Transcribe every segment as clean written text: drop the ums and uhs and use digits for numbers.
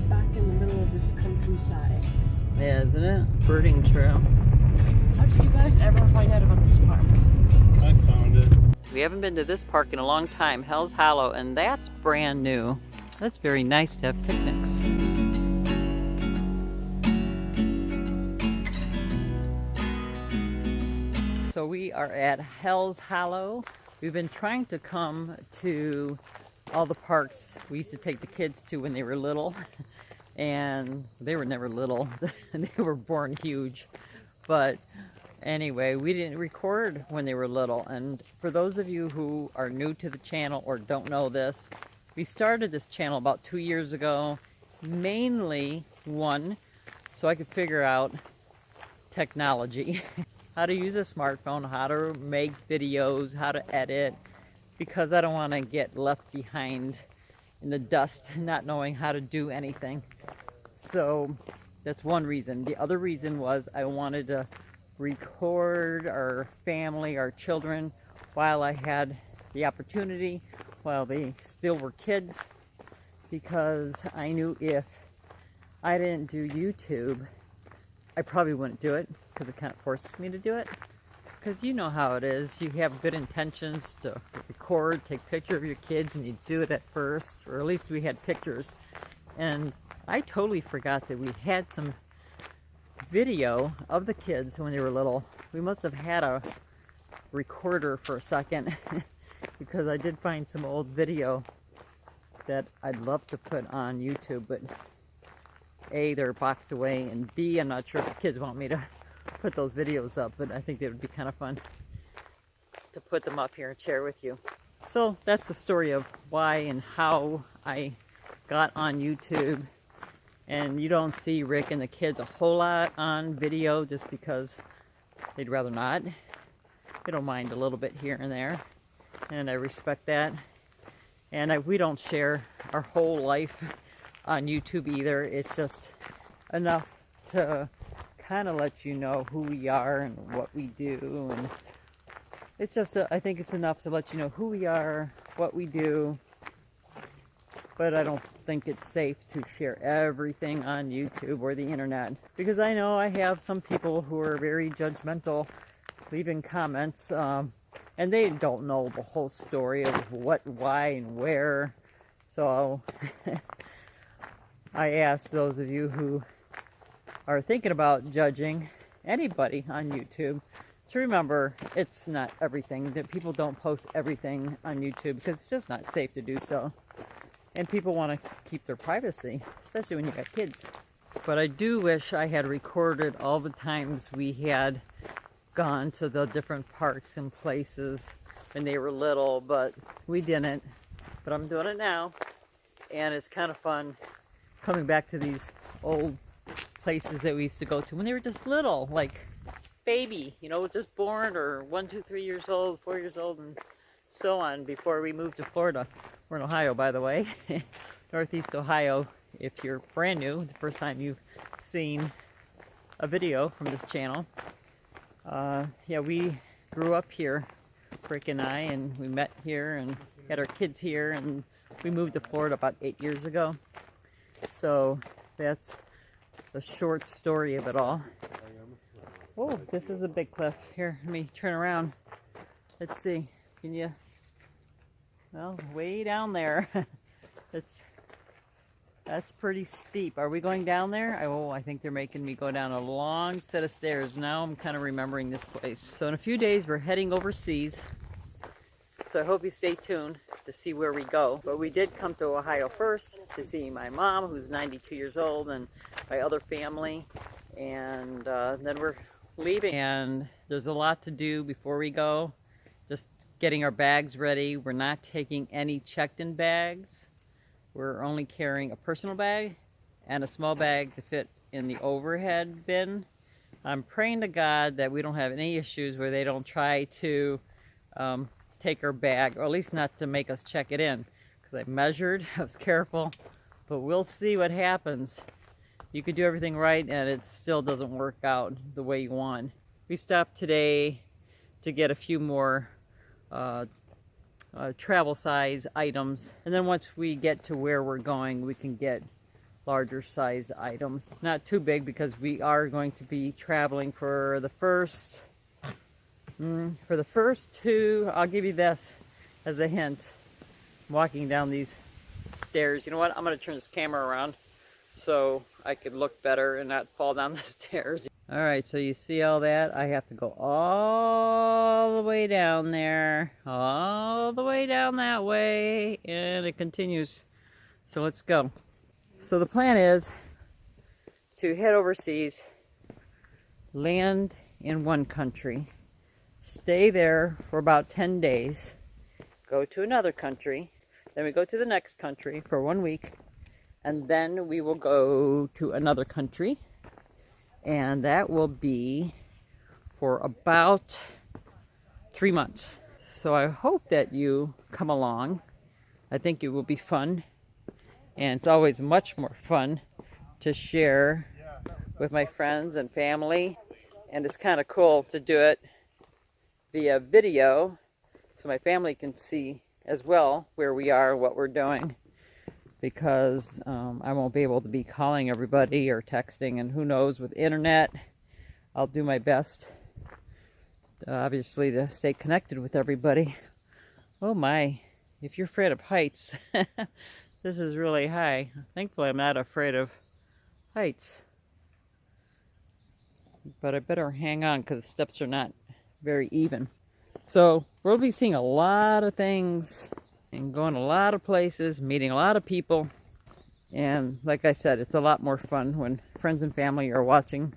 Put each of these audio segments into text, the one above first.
back in the middle of this countryside. Yeah, isn't it? Birding trail. How did you guys ever find out about this park? I found it. We haven't been to this park in a long time, Hell's Hollow, and that's brand new. That's very nice to have picnics. So we are at Hell's Hollow. We've been trying to come to all the parks we used to take the kids to when they were little. And they were never little. They were born huge. But anyway, we didn't record when they were little. And for those of you who are new to the channel or don't know this, we started this channel about 2 years ago. Mainly, one, so I could figure out technology. How to use a smartphone, how to make videos, how to edit, because I don't want to get left behind in the dust not knowing how to do anything. So that's one reason. The other reason was I wanted to record our family, our children, while I had the opportunity, while they still were kids, because I knew if I didn't do YouTube, I probably wouldn't do it, because it kind of forces me to do it. Because you know how it is. You have good intentions to record, take picture of your kids, and you do it at first, or at least we had pictures. And I totally forgot that we had some video of the kids when they were little. We must have had a recorder for a second, because I did find some old video that I'd love to put on YouTube, but A, they're boxed away, and B, I'm not sure if the kids want me to put those videos up, but I think they would be kind of fun to put them up here and share with you. So that's the story of why and how I got on YouTube. And you don't see Rick and the kids a whole lot on video just because they'd rather not. They don't mind a little bit here and there, and I respect that. And we don't share our whole life on YouTube either. It's just enough to kind of let you know who we are and what we do, and it's just I think it's enough to let you know who we are, what we do. But I don't think it's safe to share everything on YouTube or the internet, because I know I have some people who are very judgmental, leaving comments, and they don't know the whole story of what, why, and where. So I ask those of you who are thinking about judging anybody on YouTube to remember it's not everything, that people don't post everything on YouTube because it's just not safe to do so. And people want to keep their privacy, especially when you got kids. But I do wish I had recorded all the times we had gone to the different parks and places when they were little, but we didn't. But I'm doing it now, and it's kind of fun coming back to these old places that we used to go to when they were just little, like baby, you know, just born, or 1, 2, 3 years old, 4 years old, and so on, before we moved to Florida. We're in Ohio, by the way. Northeast Ohio. If you're brand new, the first time you've seen a video from this channel. Yeah, we grew up here, Rick and I, and we met here and had our kids here, and we moved to Florida about 8 years ago. So that's the short story of it all. Oh, this is a big cliff. Here, let me turn around. Let's see. Can you? Well, way down there. That's pretty steep. Are we going down there? Oh, I think they're making me go down a long set of stairs. Now I'm kind of remembering this place. So in a few days, we're heading overseas. So I hope you stay tuned to see where we go. But we did come to Ohio first to see my mom, who's 92 years old, and my other family. And then we're leaving. And there's a lot to do before we go. Just getting our bags ready. We're not taking any checked-in bags. We're only carrying a personal bag and a small bag to fit in the overhead bin. I'm praying to God that we don't have any issues where they don't try to take our bag, or at least not to make us check it in. Because I measured, I was careful, but we'll see what happens. You could do everything right and it still doesn't work out the way you want. We stopped today to get a few more travel size items, and then once we get to where we're going, we can get larger sized items. Not too big because we are going to be traveling for the first two. I'll give you this as a hint. Walking down these stairs. You know what? I'm going to turn this camera around so I could look better and not fall down the stairs. All right, so you see all that? I have to go all the way down there, all the way down that way, and it continues. So let's go. So the plan is to head overseas, land in one country, stay there for about 10 days, go to another country, then we go to the next country for 1 week, and then we will go to another country, and that will be for about 3 months. So I hope that you come along. I think it will be fun, and it's always much more fun to share with my friends and family, and it's kind of cool to do it via video so my family can see as well where we are, what we're doing, because I won't be able to be calling everybody or texting, and who knows, with internet I'll do my best obviously to stay connected with everybody. Oh my, if you're afraid of heights, this is really high. Thankfully I'm not afraid of heights, but I better hang on because the steps are not very even. So we'll be seeing a lot of things and going a lot of places, meeting a lot of people. And like I said, it's a lot more fun when friends and family are watching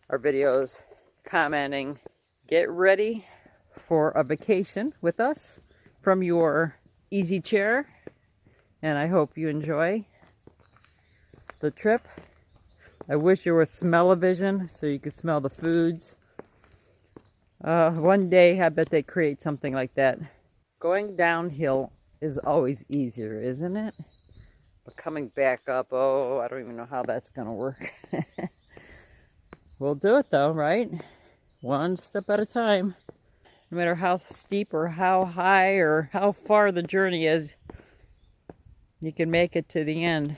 our videos, commenting. Get ready for a vacation with us from your easy chair. And I hope you enjoy the trip. I wish there was smell-o-vision so you could smell the foods. One day I bet they create something like that. Going downhill is always easier, isn't it? But coming back up, oh, I don't even know how that's gonna work. We'll do it though, right? One step at a time. No matter how steep or how high or how far the journey is, you can make it to the end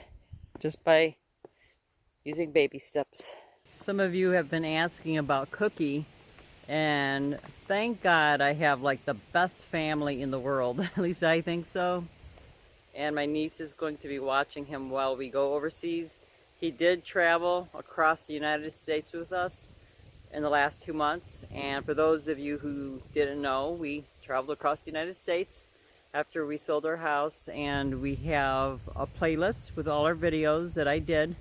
just by using baby steps. Some of you have been asking about Cookie, and thank God I have like the best family in the world. At least I think so. And my niece is going to be watching him while we go overseas. He did travel across the United States with us in the last 2 months. And for those of you who didn't know, we traveled across the United States after we sold our house. And we have a playlist with all our videos that I did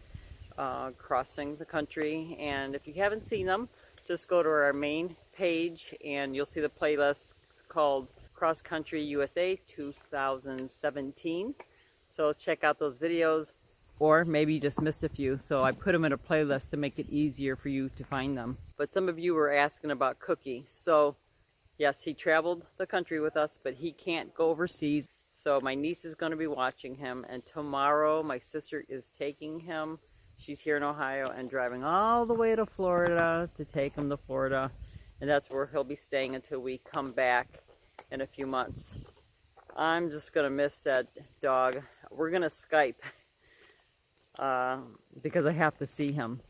crossing the country. And if you haven't seen them, just go to our main page and you'll see the playlist called Cross Country USA 2017. So check out those videos, or maybe you just missed a few. So I put them in a playlist to make it easier for you to find them. But some of you were asking about Cookie. So yes, he traveled the country with us, but he can't go overseas. So my niece is going to be watching him, and tomorrow my sister is taking him. She's here in Ohio and driving all the way to Florida to take him to Florida. And that's where he'll be staying until we come back in a few months. I'm just going to miss that dog. We're going to Skype because I have to see him.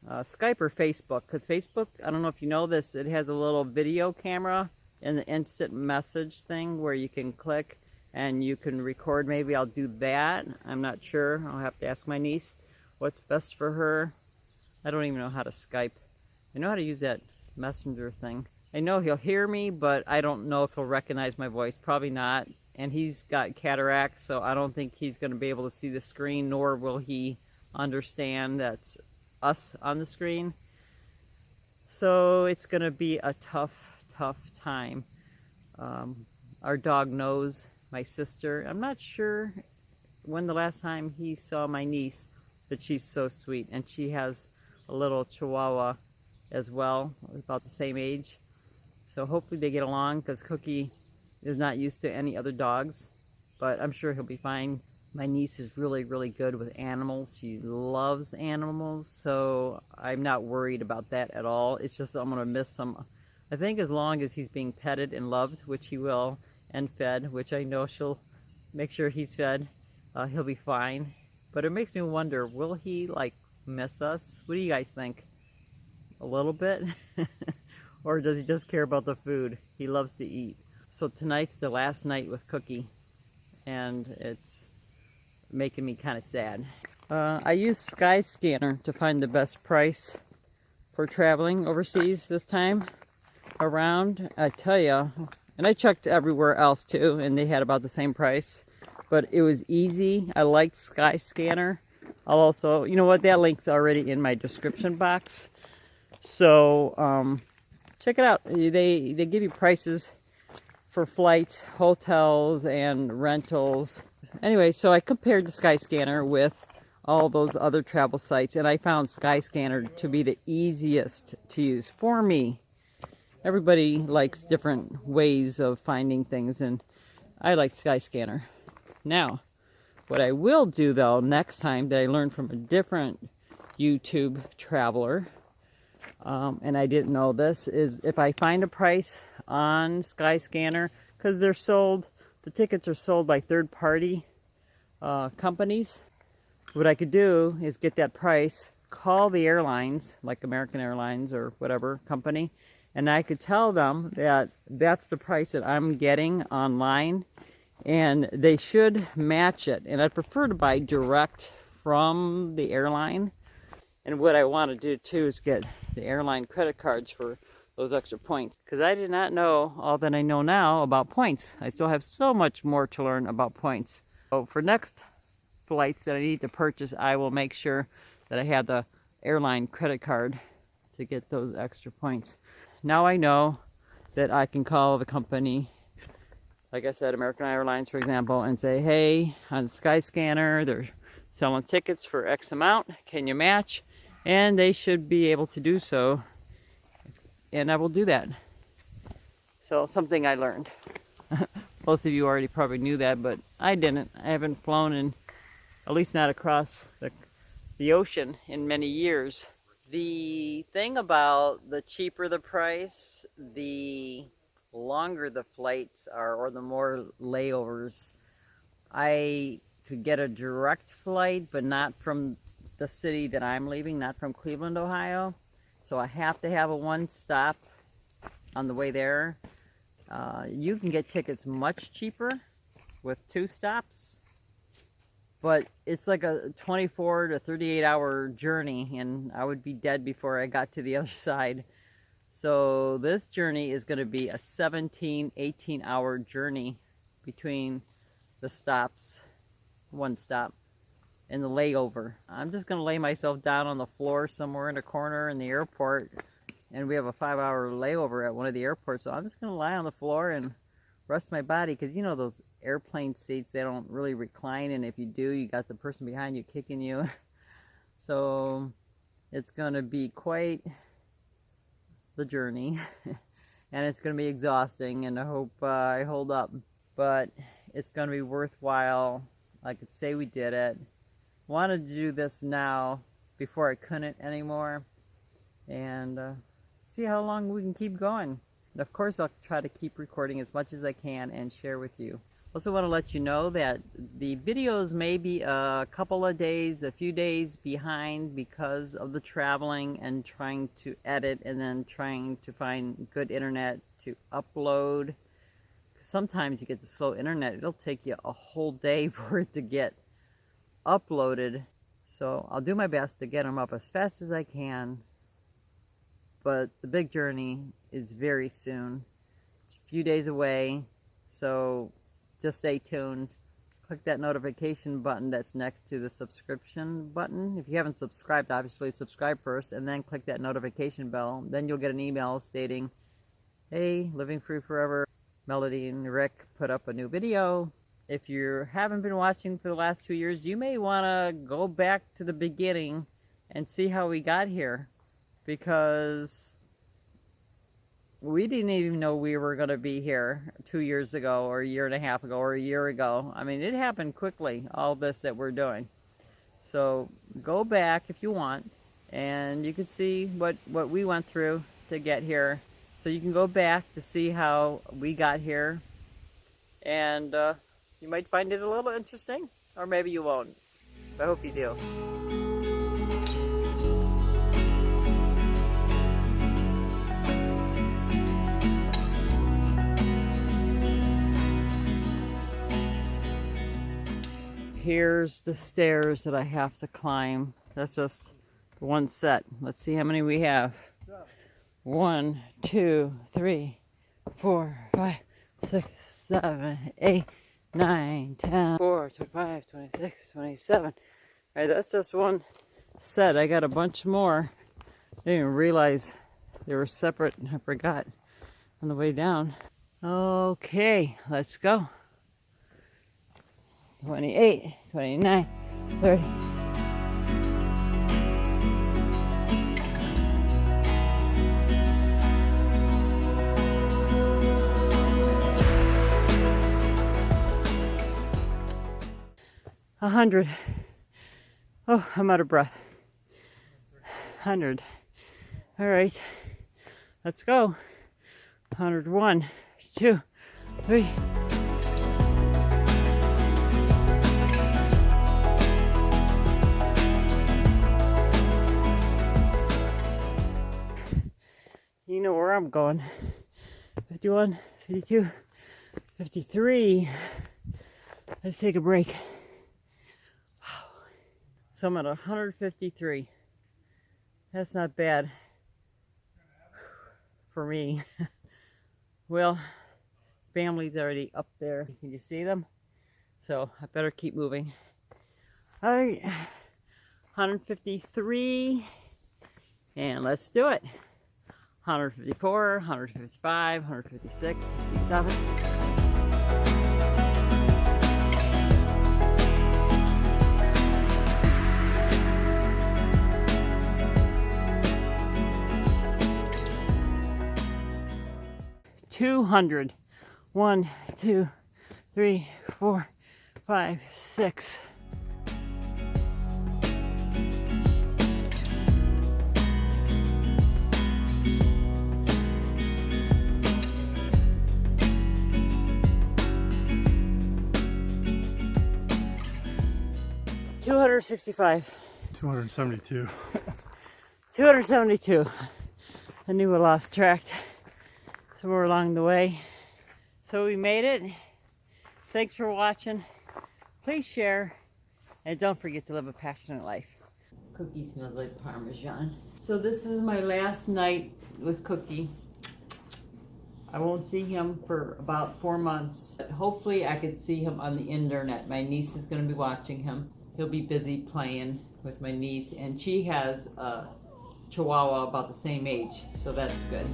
Skype or Facebook, because Facebook, I don't know if you know this, it has a little video camera in the instant message thing where you can click and you can record. Maybe I'll do that. I'm not sure. I'll have to ask my niece what's best for her. I don't even know how to Skype. I know how to use that messenger thing. I know he'll hear me, but I don't know if he'll recognize my voice. Probably not. And he's got cataracts, so I don't think he's going to be able to see the screen, nor will he understand that's us on the screen. So it's going to be a tough time. Our dog knows my sister. I'm not sure when the last time he saw my niece, but she's so sweet. And she has a little Chihuahua as well, about the same age. So hopefully they get along, because Cookie is not used to any other dogs, but I'm sure he'll be fine. My niece is really good with animals. She loves animals, so I'm not worried about that at all. It's just I'm gonna miss him. I think as long as he's being petted and loved, which he will, and fed, which I know she'll make sure he's fed, he'll be fine. But it makes me wonder, will he like miss us? What do you guys think? A little bit? Or does he just care about the food? He loves to eat. So tonight's the last night with Cookie, and it's making me kind of sad. I used Skyscanner to find the best price for traveling overseas this time around. I tell you, and I checked everywhere else too, and they had about the same price, but it was easy. I liked Skyscanner. I'll also, you know what, that link's already in my description box, so check it out. They give you prices for flights, hotels, and rentals. Anyway, so I compared the Skyscanner with all those other travel sites, and I found Skyscanner to be the easiest to use for me. Everybody likes different ways of finding things, and I like Skyscanner. Now, what I will do though next time that I learned from a different YouTube traveler, and I didn't know this, is if I find a price on Skyscanner, because they're sold, the tickets are sold by third-party companies. What I could do is get that price, call the airlines, like American Airlines or whatever company, and I could tell them that that's the price that I'm getting online, and they should match it. And I'd prefer to buy direct from the airline. And what I want to do too is get the airline credit cards for those extra points, because I did not know all that I know now about points. I still have so much more to learn about points. So for next flights that I need to purchase, I will make sure that I have the airline credit card to get those extra points. Now I know that I can call the company, like I said, American Airlines for example, and say, hey, on Skyscanner they're selling tickets for X amount, can you match? And they should be able to do so, and I will do that. So something I learned. Most of you already probably knew that, but I didn't. I haven't flown in, at least not across the ocean, in many years. The thing about the cheaper the price, the longer the flights are, or the more layovers. I could get a direct flight, but not from the city that I'm leaving, not from Cleveland, Ohio. So I have to have a one stop on the way there. You can get tickets much cheaper with 2 stops, but it's like a 24 to 38 hour journey, and I would be dead before I got to the other side. So this journey is going to be a 17, 18 hour journey between the stops, one stop, and the layover. I'm just going to lay myself down on the floor somewhere in a corner in the airport, and we have a 5-hour layover at one of the airports, so I'm just going to lie on the floor and rest my body, because you know those airplane seats, they don't really recline, and if you do, you got the person behind you kicking you. So it's going to be quite the journey, and it's going to be exhausting, and I hope I hold up, but it's going to be worthwhile. I could say we did it. Wanted to do this now before I couldn't anymore, and see how long we can keep going. And of course, I'll try to keep recording as much as I can and share with you. Also want to let you know that the videos may be a couple of days, a few days behind because of the traveling and trying to edit, and then trying to find good internet to upload. Sometimes you get the slow internet. It'll take you a whole day for it to get uploaded. So I'll do my best to get them up as fast as I can. But the big journey is very soon. It's a few days away. So just stay tuned. Click that notification button that's next to the subscription button. If you haven't subscribed, obviously subscribe first, and then click that notification bell. Then you'll get an email stating, hey, Living Free Forever, Melody and Rick put up a new video. If you haven't been watching for the last 2 years, you may want to go back to the beginning and see how we got here, because we didn't even know we were going to be here 2 years ago, or a year and a half ago, or a year ago. I mean, it happened quickly, all this that we're doing. So go back if you want, and you can see what we went through to get here. So you can go back to see how we got here, and you might find it a little interesting, or maybe you won't. I hope you do. Here's the stairs that I have to climb. That's just one set. Let's see how many we have. 1, 2, 3, 4, 5, 6, 7, 8, 9, 10, 4, 25, 26, 27. All right, that's just one set. I got a bunch more. I didn't even realize they were separate. I forgot on the way down. Okay, let's go. 28, 29, 30. A 100. Oh, I'm out of breath. 100. All right, let's go. 101, 2, 3. You know where I'm going. 51, 52, 53. Let's take a break. Wow. So I'm at 153. That's not bad for me. Well, family's already up there. Can you see them? So I better keep moving. All right, 153. And let's do it. 154, 155, 156, 57. $200. 1, 2, 3, 4, 5, 6. $265. 272. 272. I knew I lost track somewhere along the way. So we made it. Thanks for watching. Please share. And don't forget to live a passionate life. Cookie smells like Parmesan. So this is my last night with Cookie. I won't see him for about 4 months. Hopefully I could see him on the internet. My niece is going to be watching him. He'll be busy playing with my niece, and she has a Chihuahua about the same age, so that's good.